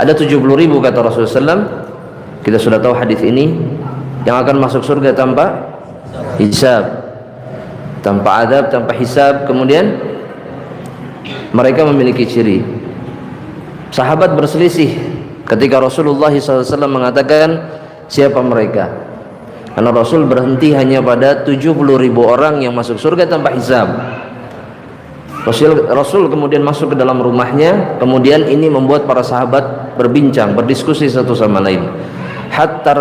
Ada 70.000 kata Rasulullah SAW. Kita sudah tahu hadis ini, yang akan masuk surga tanpa hisab, tanpa adab, tanpa hisab. Kemudian mereka memiliki ciri. Sahabat berselisih ketika Rasulullah SAW mengatakan siapa mereka, karena Rasul berhenti hanya pada 70.000 orang yang masuk surga tanpa hisab. Rasul kemudian masuk ke dalam rumahnya, kemudian ini membuat para sahabat berbincang, berdiskusi satu sama lain. Hatta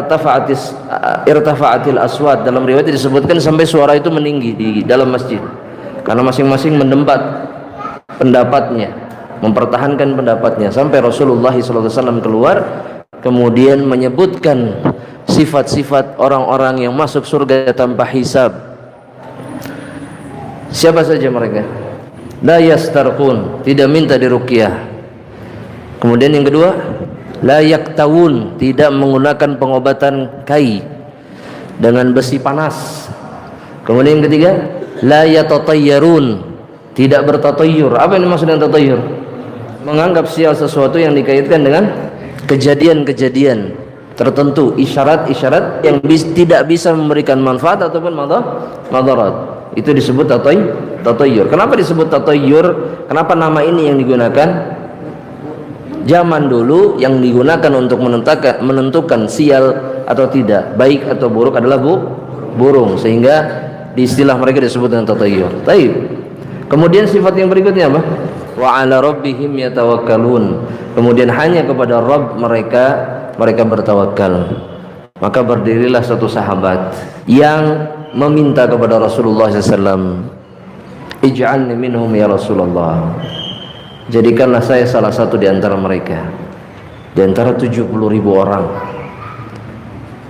irtafa'atil aswat, dalam riwayat disebutkan sampai suara itu meninggi di dalam masjid, karena masing-masing mendempat pendapatnya, mempertahankan pendapatnya, sampai Rasulullah SAW keluar kemudian menyebutkan sifat-sifat orang-orang yang masuk surga tanpa hisab. Siapa saja mereka? La yastarqun, tidak minta diruqyah. Kemudian yang kedua, la yaktawun, tidak menggunakan pengobatan kai dengan besi panas. Kemudian yang ketiga, la yatatayyarun, tidak bertatayyur. Apa yang dimaksud dengan tatayyur? Menganggap sial sesuatu yang dikaitkan dengan kejadian-kejadian tertentu, isyarat-isyarat yang tidak bisa memberikan manfaat ataupun madarat. Itu disebut tatayyur. Kenapa disebut tatayyur? Kenapa nama ini yang digunakan? Zaman dulu yang digunakan untuk menentukan sial atau tidak, baik atau buruk adalah burung, sehingga di istilah mereka disebut dengan tatayyur. Baik. Kemudian sifat yang berikutnya apa? Wa 'ala rabbihim yatawakkalun. Kemudian hanya kepada Rabb mereka bertawakal. Maka berdirilah satu sahabat yang meminta kepada Rasulullah SAW, ij'alni minhum ya Rasulullah, jadikanlah saya salah satu di antara mereka, di antara 70.000 orang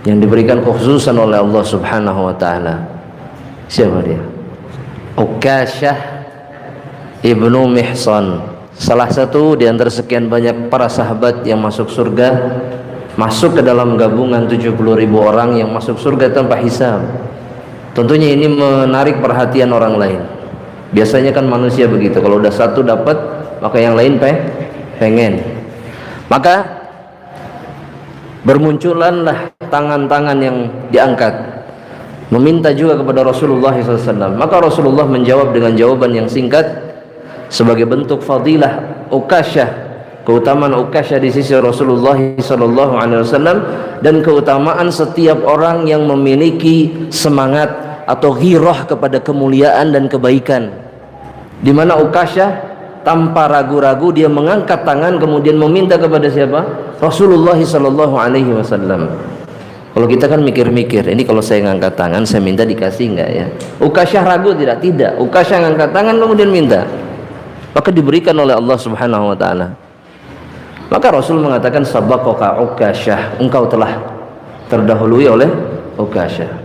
yang diberikan kekhususan oleh Allah Subhanahu wa taala. Siapa dia? Ukasyah ibnu Mihsan, salah satu di antara sekian banyak para sahabat yang masuk surga, masuk ke dalam gabungan 70.000 orang yang masuk surga tanpa hisab. Tentunya ini menarik perhatian orang lain. Biasanya kan manusia begitu, kalau udah satu dapat maka yang lain pengen. Maka bermunculanlah tangan-tangan yang diangkat meminta juga kepada Rasulullah SAW. Maka Rasulullah menjawab dengan jawaban yang singkat sebagai bentuk fadilah Ukasyah, keutamaan Ukasyah di sisi Rasulullah SAW, dan keutamaan setiap orang yang memiliki semangat atau ghirah kepada kemuliaan dan kebaikan, di mana Ukasyah tanpa ragu-ragu dia mengangkat tangan kemudian meminta kepada siapa? Rasulullah SAW. Kalau kita kan mikir-mikir, ini kalau saya ngangkat tangan saya minta dikasih enggak ya? Ukasyah ragu tidak? Tidak. Ukasyah ngangkat tangan kemudian minta, maka diberikan oleh Allah Subhanahu wa taala. Maka Rasul mengatakan sabaqaka Ukasyah, engkau telah terdahului oleh Ukasyah.